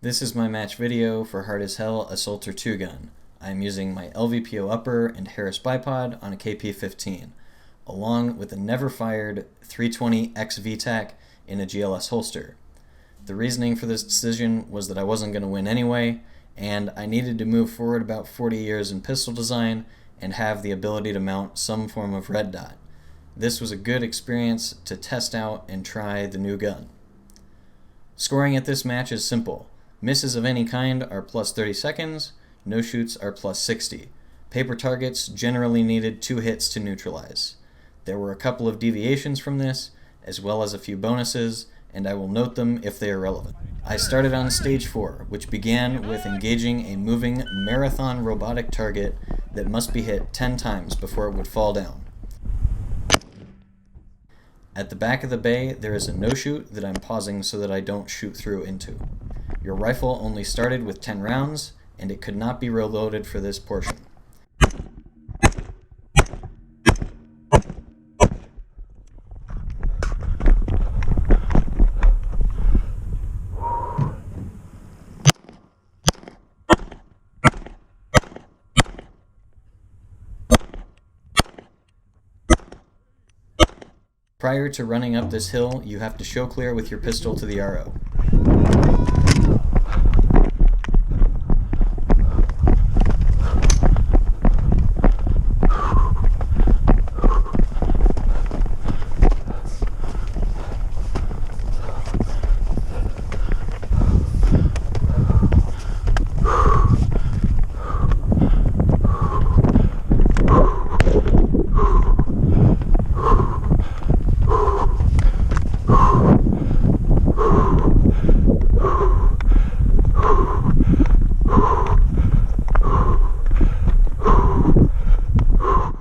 This is my match video for Hard as Hell Assaulter 2 gun. I am using my LVPO upper and Harris bipod on a KP-15, along with a never-fired 320X VTAC in a GLS holster. The reasoning for this decision was that I wasn't going to win anyway, and I needed to move forward about 40 years in pistol design and have the ability to mount some form of red dot. This was a good experience to test out and try the new gun. Scoring at this match is simple. Misses of any kind are plus 30 seconds, no-shoots are plus 60. Paper targets generally needed 2 hits to neutralize. There were a couple of deviations from this, as well as a few bonuses, and I will note them if they are relevant. I started on stage 4, which began with engaging a moving marathon robotic target that must be hit 10 times before it would fall down. At the back of the bay, there is a no-shoot that I'm pausing so that I don't shoot through into. Your rifle only started with 10 rounds, and it could not be reloaded for this portion. Prior to running up this hill, you have to show clear with your pistol to the RO.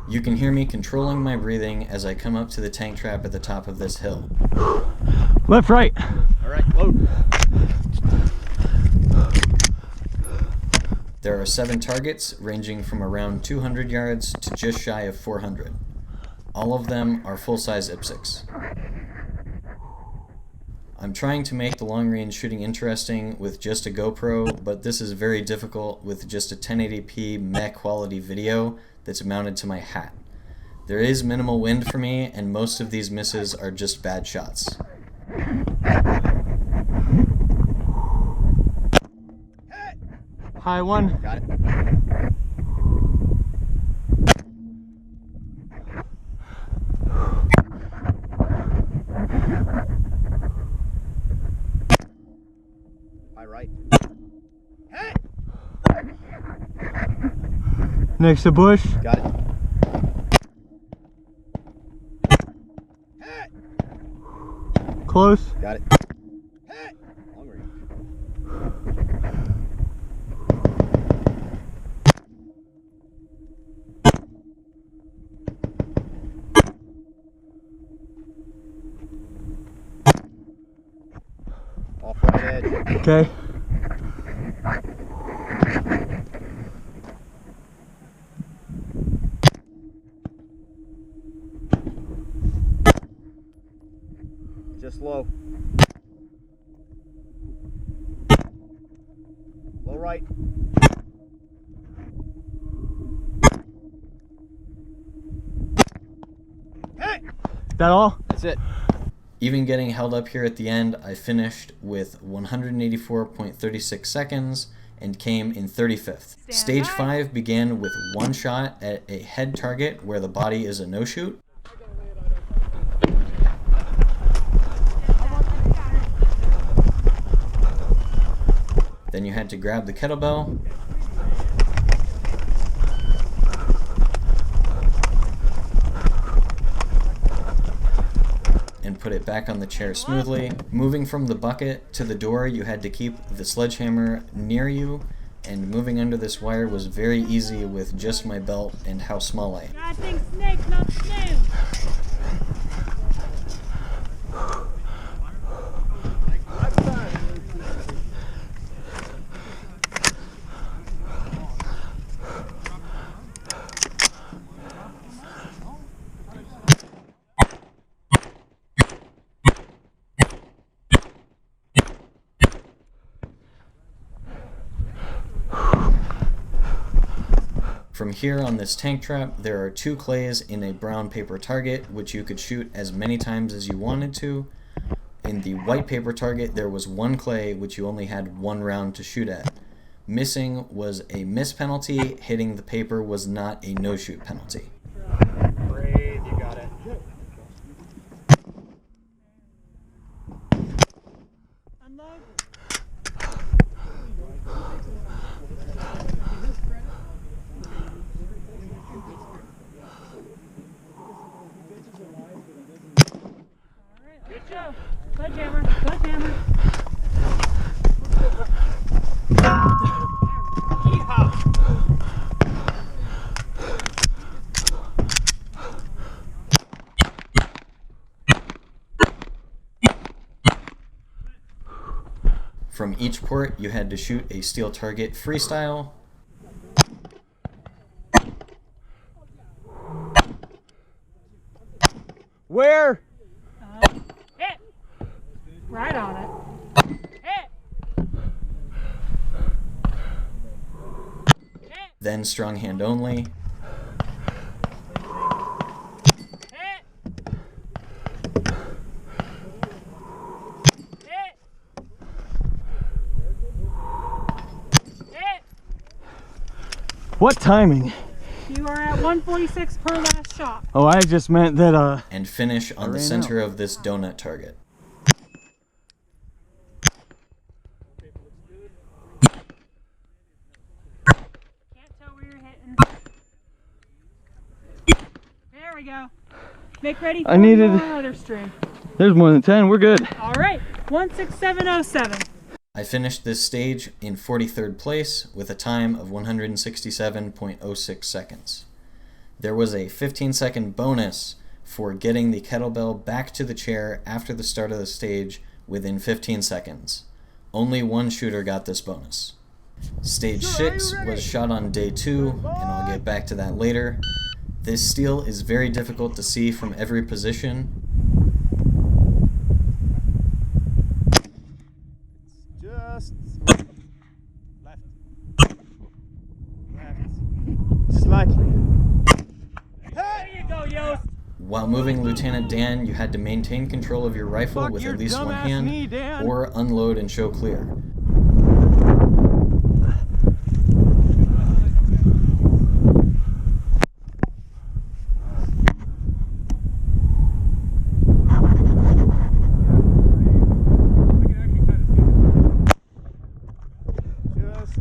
You can hear me controlling my breathing as I come up to the tank trap at the top of this hill. Left, right. All right, load. There are 7 targets ranging from around 200 yards to just shy of 400. All of them are full-size IPSCs. I'm trying to make the long-range shooting interesting with just a GoPro, but this is very difficult with just a 1080p mech quality video that's mounted to my hat. There is minimal wind for me, and most of these misses are just bad shots. High one. Got it. High right. Hey! Next to bush. Got it. Hey! Close. Got it. Hey! Long range. Off right edge. Okay. Just low. Low right. Hey! That all? That's it. Even getting held up here at the end, I finished with 184.36 seconds and came in 35th. Stage 5 began with 1 shot at a head target where the body is a no-shoot. Then you had to grab the kettlebell, and put it back on the chair smoothly. Moving from the bucket to the door, you had to keep the sledgehammer near you, and moving under this wire was very easy with just my belt and how small I am. I think snake, not snail. From here on this tank trap, there are 2 clays in a brown paper target, which you could shoot as many times as you wanted to. In the white paper target, there was 1 clay, which you only had 1 round to shoot at. Missing was a miss penalty. Hitting the paper was not a no-shoot penalty. Breathe, you got it. Unload. Alright, let's go. Sledgehammer, sledgehammer. From each port, you had to shoot a steel target freestyle. Where? Hit. Right on it. Hit. Hit. Then strong hand only. Hit. Hit. Hit. What timing? You are at 146 per last shot. Oh, I just meant that, And finish on the ran center of this donut target. Can't tell where you're hitting. There we go. Make ready for I needed- your other string. there's more than 10. We're good. All right, 16707. I finished this stage in 43rd place with a time of 167.06 seconds. There was a 15-second bonus for getting the kettlebell back to the chair after the start of the stage within 15 seconds. Only 1 shooter got this bonus. Stage 6 was shot on day 2, and I'll get back to that later. This steel is very difficult to see from every position. Just left. Left. Slightly. There you go, Yost. While moving Lieutenant Dan, you had to maintain control of your rifle with at least 1 hand, knee, Dan. or unload and show clear. Just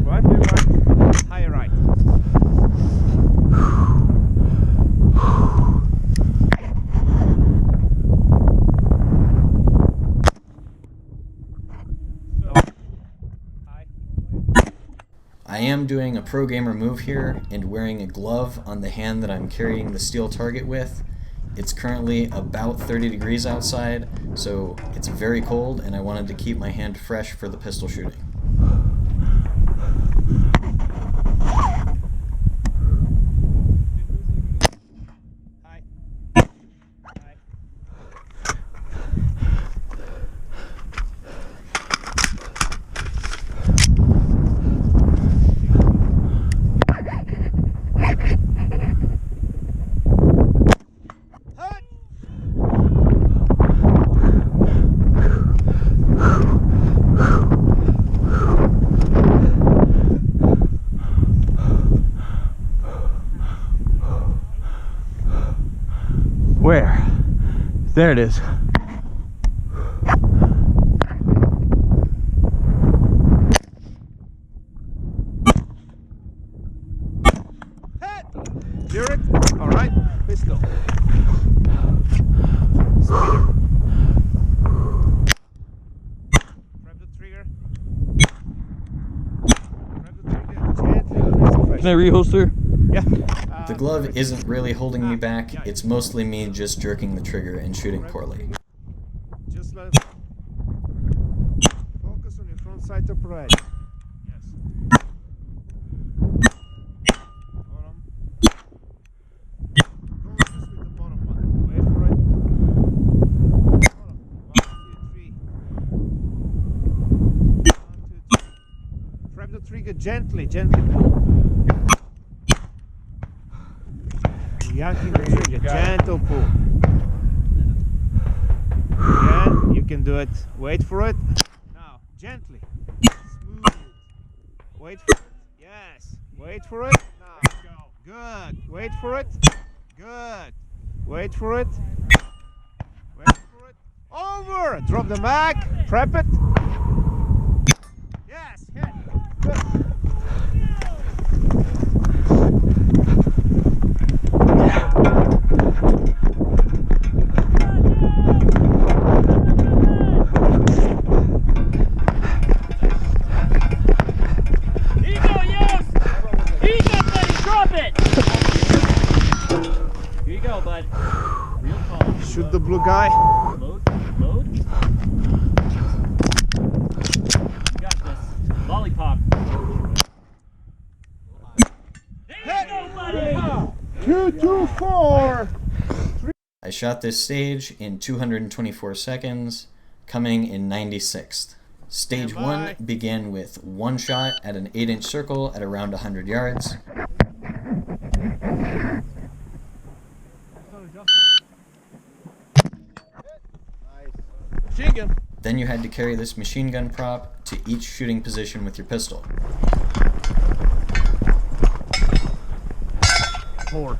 slightly right. Higher right. I am doing a pro gamer move here and wearing a glove on the hand that I'm carrying the steel target with. It's currently about 30 degrees outside, so it's very cold, and I wanted to keep my hand fresh for the pistol shooting. High. High. Hut. Where? There it is. Hit. Clear it. All right. Pistol. Speeder. Grab the trigger. Grab the trigger. Gently release the pressure. Can I reholster? Yeah. The glove isn't really holding me back, it's mostly me just jerking the trigger and shooting poorly. Just let focus on your front sight upright. Yes. Bottom. Go just with the bottom one. Wait for it. Bottom. 1, 2, 3. 1, 2, 3. Grab the trigger gently, gently pull. Yanking the trigger, gentle pull. Again, you can do it. Wait for it. Now, gently. Smooth. Wait for it. Yes. Wait for it. Now. Good. Wait for it. Good. Wait for it. Wait for it. Over. Drop the mag. Prep it. Yes. Hit. Good. Shoot the blue guy. Load, load. You got this. Lollipop. There you go, buddy. 224. I shot this stage in 224 seconds, coming in 96th. Stage 1 began with one shot at an 8-inch circle at around 100 yards. Then you had to carry this machine gun prop to each shooting position with your pistol. 4.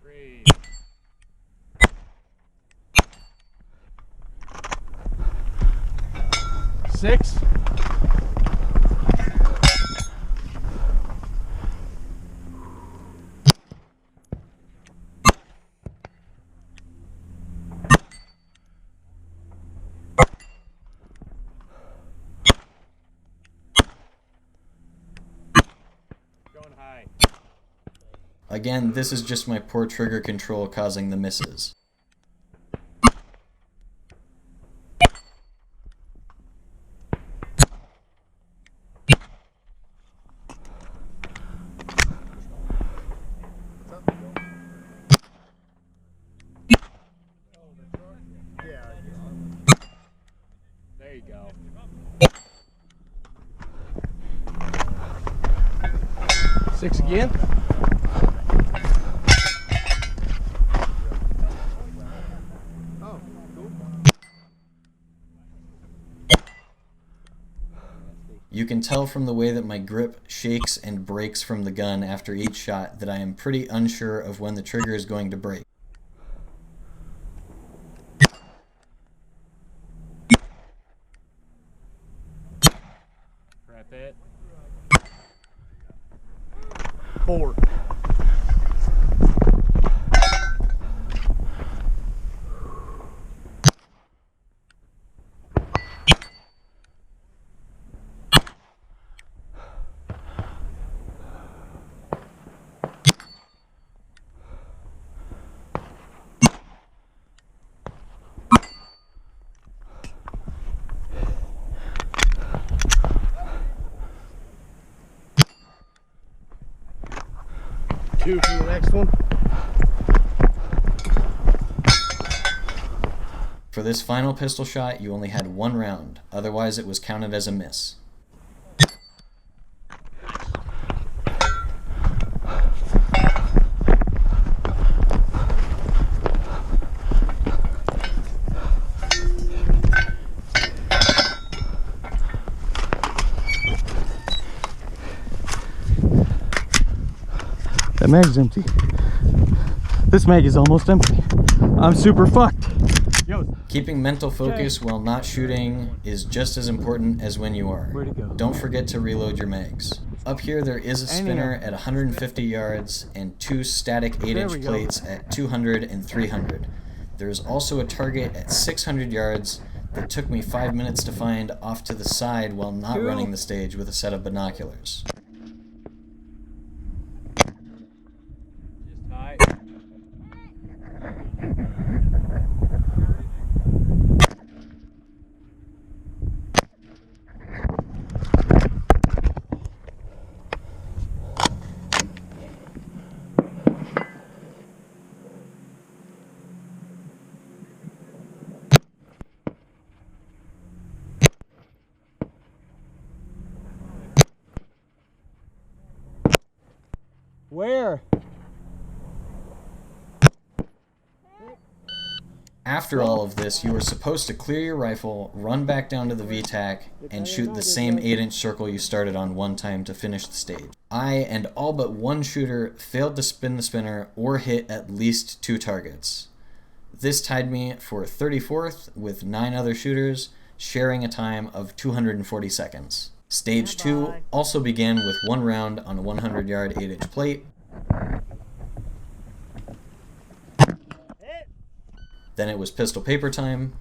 3. 6. Again, this is just my poor trigger control causing the misses. There you go. 6 again. You can tell from the way that my grip shakes and breaks from the gun after each shot that I am pretty unsure of when the trigger is going to break. Prep it. 4. 2 for the next one. For this final pistol shot, you only had one round, otherwise it was counted as a miss. That mag's empty. This mag is almost empty. I'm super fucked. Keeping mental focus while not shooting is just as important as when you are. Where'd it go? Don't forget to reload your mags. Up here there is a spinner at 150 yards and 2 static 8-inch plates at 200 and 300. There is also a target at 600 yards that took me 5 minutes to find off to the side while not running the stage with a set of binoculars. Where? After all of this, you were supposed to clear your rifle, run back down to the VTAC, and shoot the same 8-inch circle you started on one time to finish the stage. I and all but one shooter failed to spin the spinner or hit at least 2 targets. This tied me for 34th with 9 other shooters, sharing a time of 240 seconds. Stage 2 also began with 1 round on a 100-yard 8-inch plate. Then it was pistol paper time.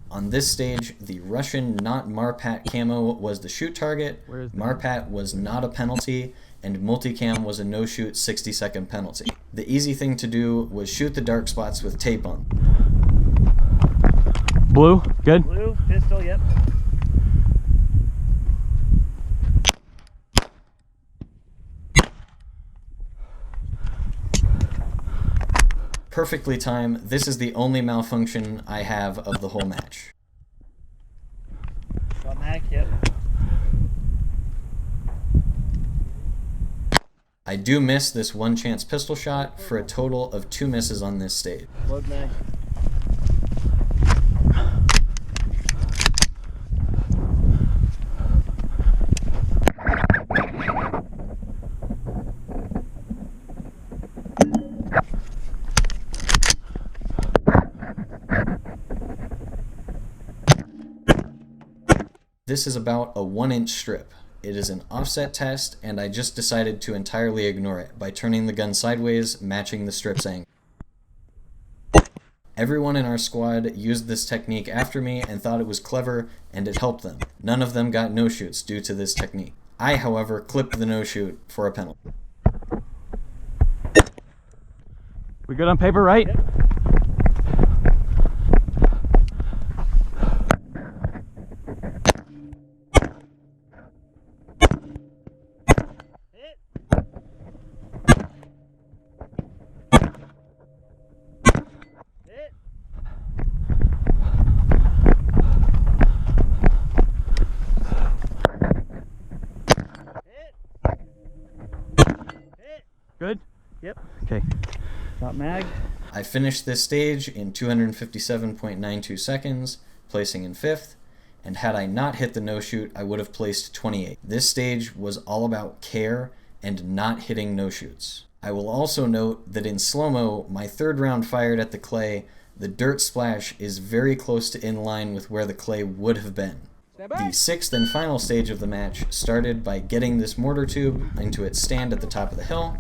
On this stage, the Russian not Marpat camo was the shoot target, Marpat was not a penalty, and multicam was a no-shoot 60-second penalty. The easy thing to do was shoot the dark spots with tape on. Blue, good. Blue, pistol, yep. Perfectly timed. This is the only malfunction I have of the whole match. Shot mag, yep. I do miss this 1 chance pistol shot for a total of 2 misses on this stage. Load mag. This is about a 1-inch strip. It is an offset test, and I just decided to entirely ignore it by turning the gun sideways, matching the strip's angle. Everyone in our squad used this technique after me and thought it was clever, and it helped them. None of them got no-shoots due to this technique. I, however, clipped the no-shoot for a penalty. We good on paper, right? Yep. Good? Yep. Okay. Shot mag. I finished this stage in 257.92 seconds, placing in 5th, and had I not hit the no-shoot, I would have placed 28th. This stage was all about care and not hitting no-shoots. I will also note that in slow-mo, my 3rd round fired at the clay, the dirt splash is very close to in line with where the clay would have been. The 6th and final stage of the match started by getting this mortar tube into its stand at the top of the hill.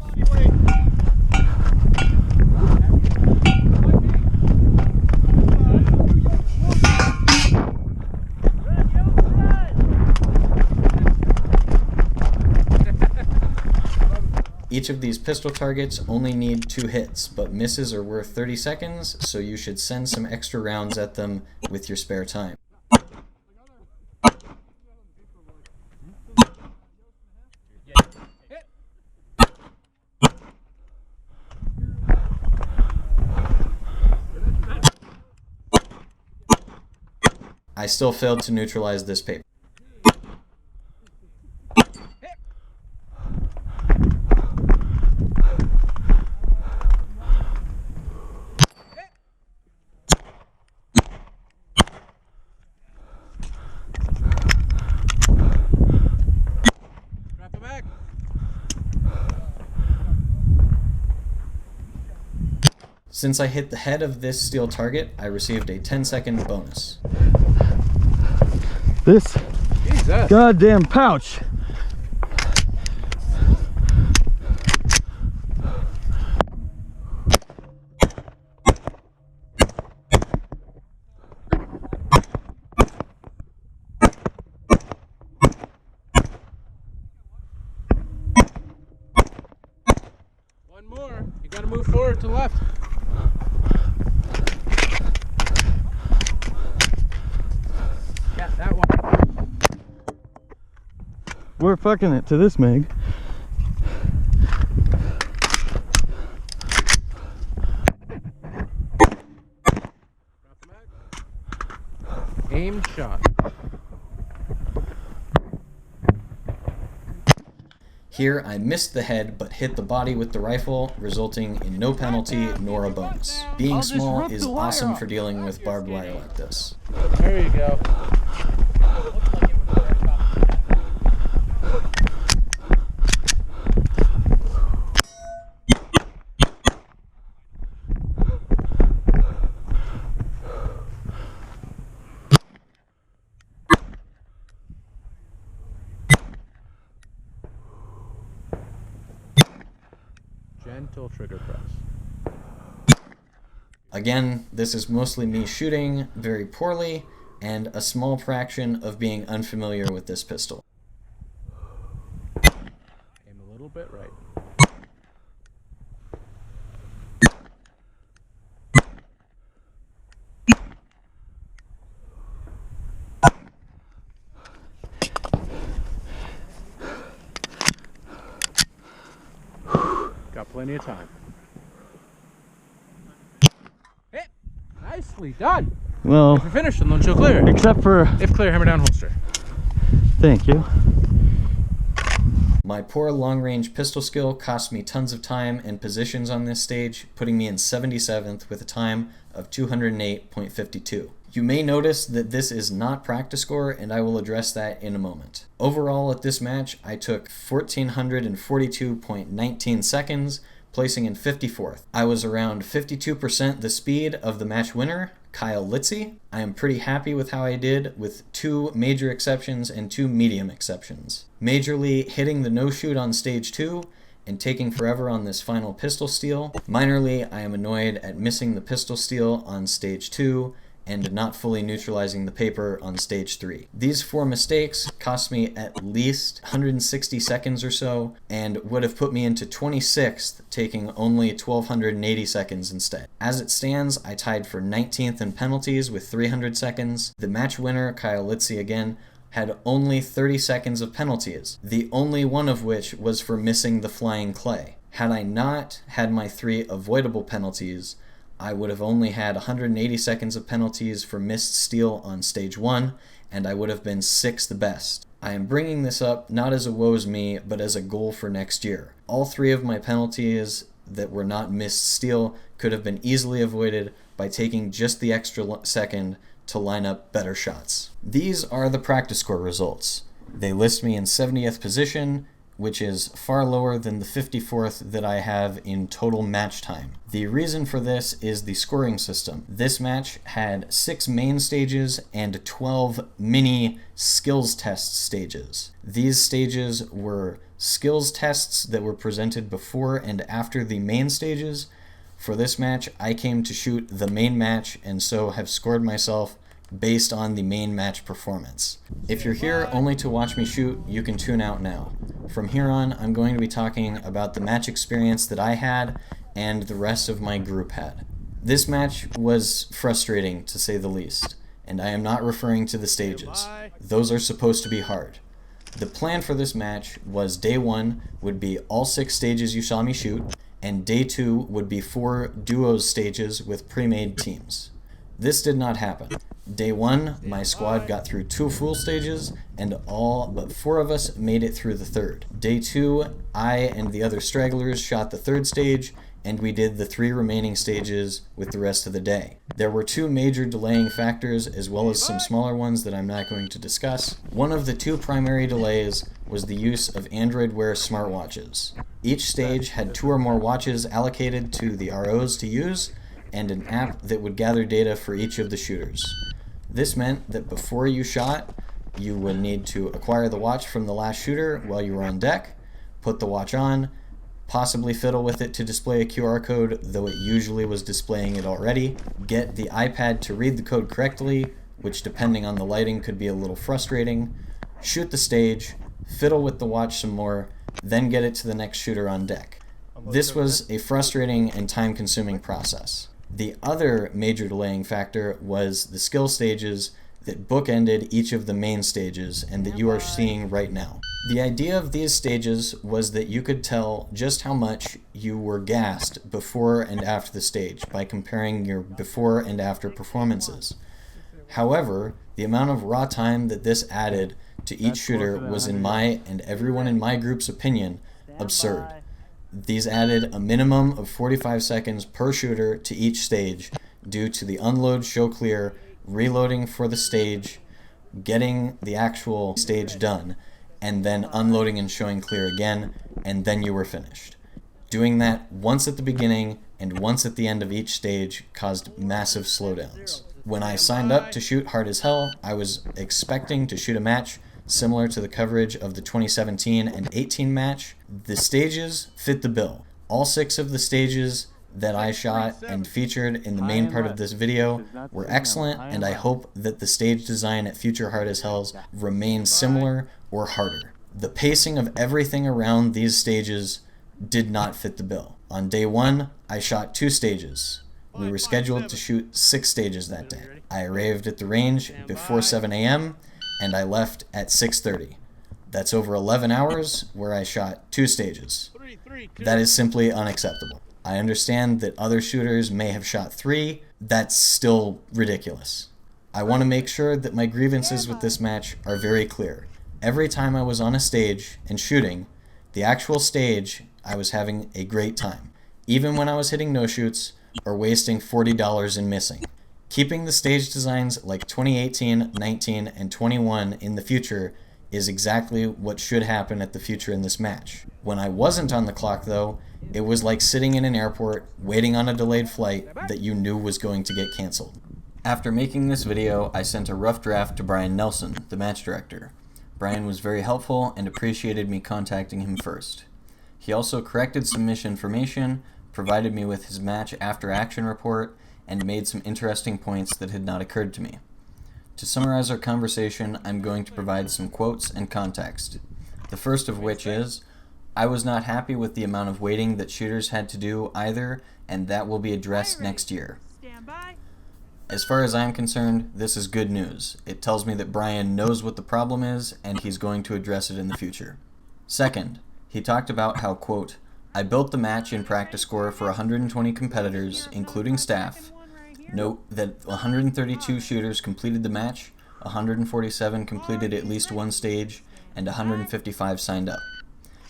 Each of these pistol targets only need 2 hits, but misses are worth 30 seconds, so you should send some extra rounds at them with your spare time. I still failed to neutralize this paper. Since I hit the head of this steel target, I received a 10-second bonus. This goddamn pouch. One more. You gotta move forward to left. Yeah, that one. We're fucking it to this, Meg. Same shot. Here I missed the head but hit the body with the rifle, resulting in no penalty nor a bonus. Being small is awesome for dealing with barbed wire like this. There you go. Gentle trigger press. Again, this is mostly me shooting very poorly and a small fraction of being unfamiliar with this pistol. Aim a little bit right. Got plenty of time. Hit! Nicely done! Well, If you're finished, then don't show clear. except for, If clear, hammer down holster. thank you. My poor long-range pistol skill cost me tons of time and positions on this stage, putting me in 77th with a time of 208.52. You may notice that this is not practice score, and I will address that in a moment. Overall at this match, I took 1442.19 seconds, placing in 54th. I was around 52% the speed of the match winner, Kyle Litzy. I am pretty happy with how I did, with 2 major exceptions and 2 medium exceptions. Majorly hitting the no-shoot on stage 2 and taking forever on this final pistol steal. Minorly, I am annoyed at missing the pistol steal on stage 2 and not fully neutralizing the paper on stage 3. These 4 mistakes cost me at least 160 seconds or so and would have put me into 26th, taking only 1,280 seconds instead. As it stands, I tied for 19th in penalties with 300 seconds. The match winner, Kyle Litzy again, had only 30 seconds of penalties, the only one of which was for missing the flying clay. Had I not had my 3 avoidable penalties, I would have only had 180 seconds of penalties for missed steal on stage 1, and I would have been 6th best. I am bringing this up not as a woe's me, but as a goal for next year. All 3 of my penalties that were not missed steal could have been easily avoided by taking just the extra second to line up better shots. These are the practice score results. They list me in 70th position, which is far lower than the 54th that I have in total match time. The reason for this is the scoring system. This match had 6 main stages and 12 mini skills test stages. These stages were skills tests that were presented before and after the main stages. For this match, I came to shoot the main match and so have scored myself based on the main match performance. If you're here only to watch me shoot, you can tune out now. From here on, I'm going to be talking about the match experience that I had and the rest of my group had. This match was frustrating, to say the least, and I am not referring to the stages. Those are supposed to be hard. The plan for this match was day 1 would be all 6 stages you saw me shoot, and day 2 would be 4 duos stages with pre-made teams. This did not happen. Day 1, my squad got through 2 full stages, and all but 4 of us made it through the 3rd. Day 2, I and the other stragglers shot the 3rd stage, and we did the 3 remaining stages with the rest of the day. There were 2 major delaying factors, as well as some smaller ones that I'm not going to discuss. One of the 2 primary delays was the use of Android Wear smartwatches. Each stage had 2 or more watches allocated to the ROs to use, and an app that would gather data for each of the shooters. This meant that before you shot, you would need to acquire the watch from the last shooter while you were on deck, put the watch on, possibly fiddle with it to display a QR code, though it usually was displaying it already, get the iPad to read the code correctly, which depending on the lighting could be a little frustrating, shoot the stage, fiddle with the watch some more, then get it to the next shooter on deck. This was a frustrating and time-consuming process. The other major delaying factor was the skill stages that bookended each of the main stages and that you are seeing right now. The idea of these stages was that you could tell just how much you were gassed before and after the stage by comparing your before and after performances. However, The amount of raw time that this added to each shooter was, in my and everyone in my group's opinion, absurd. These added a minimum of 45 seconds per shooter to each stage due to the unload, show clear, reloading for the stage, getting the actual stage done, and then unloading and showing clear again, and then you were finished. Doing that once at the beginning and once at the end of each stage caused massive slowdowns. When I signed up to shoot Hard as Hell, I was expecting to shoot a match similar to the coverage of the 2017 and 18 match. The stages fit the bill. All 6 of the stages that I shot and featured in the main part of this video were excellent, and I hope that the stage design at future Hard as Hells remains similar or harder. The pacing of everything around these stages did not fit the bill. On day 1, I shot 2 stages. We were scheduled to shoot 6 stages that day. I arrived at the range before 7 a.m. and I left at 6:30. That's over 11 hours where I shot 2 stages. That is simply unacceptable. I understand that other shooters may have shot 3. That's still ridiculous. I want to make sure that my grievances with this match are very clear. Every time I was on a stage and shooting, the actual stage, I was having a great time. Even when I was hitting no-shoots or wasting $40 and missing. Keeping the stage designs like 2018, 19, and 21 in the future is exactly what should happen at the future in this match. When I wasn't on the clock though, it was like sitting in an airport waiting on a delayed flight that you knew was going to get canceled. After making this video, I sent a rough draft to Brian Nelson, the match director. Brian was very helpful and appreciated me contacting him first. He also corrected some misinformation, provided me with his match after action report, and made some interesting points that had not occurred to me. To summarize our conversation, I'm going to provide some quotes and context. The first of which is, I was not happy with the amount of waiting that shooters had to do either, and that will be addressed next year. As far as I'm concerned, this is good news. It tells me that Brian knows what the problem is, and he's going to address it in the future. Second, he talked about how, quote, I built the match in practice score for 120 competitors, including staff. Note that 132 shooters completed the match, 147 completed at least one stage, and 155 signed up.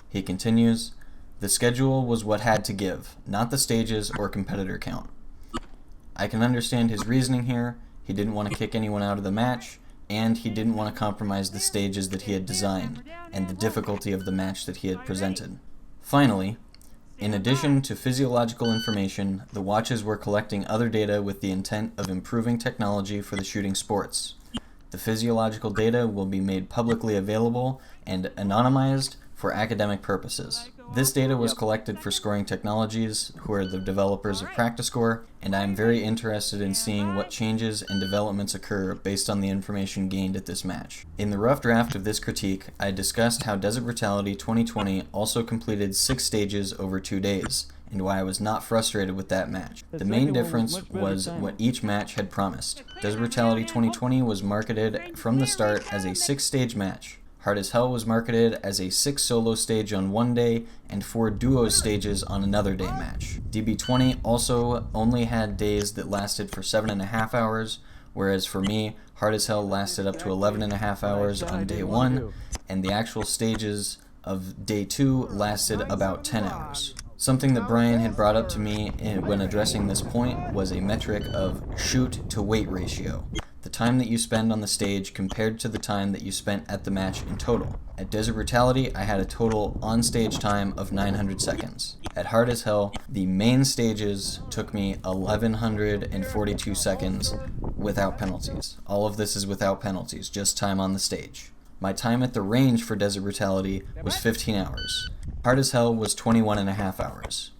He continues, the schedule was what had to give, not the stages or competitor count. I can understand his reasoning here. He didn't want to kick anyone out of the match, and he didn't want to compromise the stages that he had designed, and the difficulty of the match that he had presented. Finally, in addition to physiological information, the watches were collecting other data with the intent of improving technology for the shooting sports. The physiological data will be made publicly available and anonymized for academic purposes. This data was collected for Scoring Technologies, who are the developers of Practice Score, and I am very interested in seeing what changes and developments occur based on the information gained at this match. In the rough draft of this critique, I discussed how Desert Brutality 2020 also completed 6 stages over 2 days, and why I was not frustrated with that match. The main difference was what each match had promised. Desert Brutality 2020 was marketed from the start as a 6-stage match. Hard as Hell was marketed as a 6 solo stage on one day and 4 duo stages on another day match. DB20 also only had days that lasted for 7.5 hours, whereas for me, Hard as Hell lasted up to 11.5 hours on day 1, and the actual stages of day 2 lasted about 10 hours. Something that Brian had brought up to me when addressing this point was a metric of shoot to weight ratio. The time that you spend on the stage compared to the time that you spent at the match in total. At Desert Brutality, I had a total on-stage time of 900 seconds. At Hard as Hell, the main stages took me 1,142 seconds without penalties. All of this is without penalties, just time on the stage. My time at the range for Desert Brutality was 15 hours. Hard as Hell was 21.5 hours.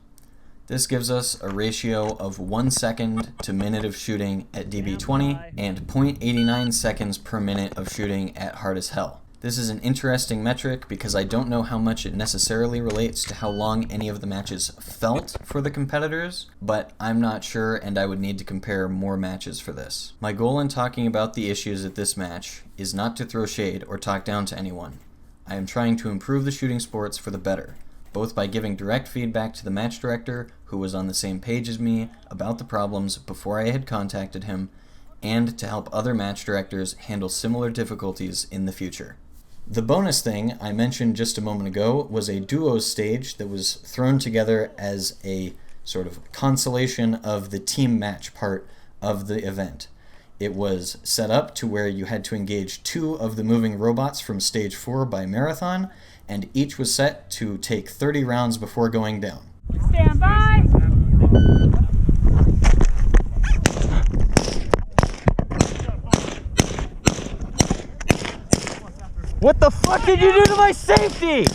This gives us a ratio of 1 second to minute of shooting at DB20 and 0.89 seconds per minute of shooting at Hard as Hell. This is an interesting metric because I don't know how much it necessarily relates to how long any of the matches felt for the competitors, but I'm not sure and I would need to compare more matches for this. My goal in talking about the issues at this match is not to throw shade or talk down to anyone. I am trying to improve the shooting sports for the better, both by giving direct feedback to the match director, who was on the same page as me about the problems before I had contacted him, and to help other match directors handle similar difficulties in the future. The bonus thing I mentioned just a moment ago was a duos stage that was thrown together as a sort of consolation of the team match part of the event. It was set up to where you had to engage 2 of the moving robots from stage 4 by marathon, and each was set to take 30 rounds before going down. Stand by! What the fuck did you do to my safety?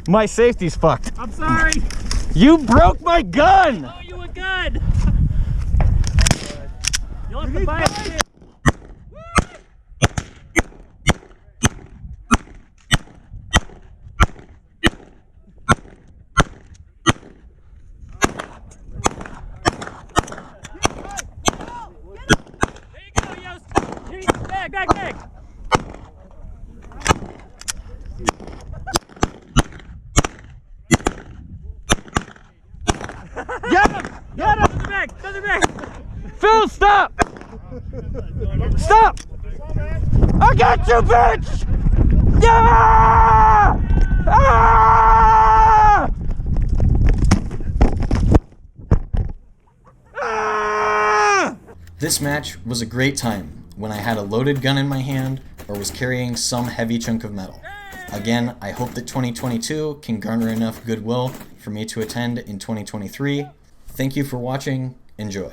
My safety's fucked. I'm sorry. You broke my gun! Oh, you were good. You'll have to buy it. There you go, Yost. Back. Get him! Feather back. Phil, stop! Stop! I got you, bitch! Yeah! Ah! Ah! This match was a great time when I had a loaded gun in my hand or was carrying some heavy chunk of metal. Again, I hope that 2022 can garner enough goodwill for me to attend in 2023. Thank you for watching. Enjoy.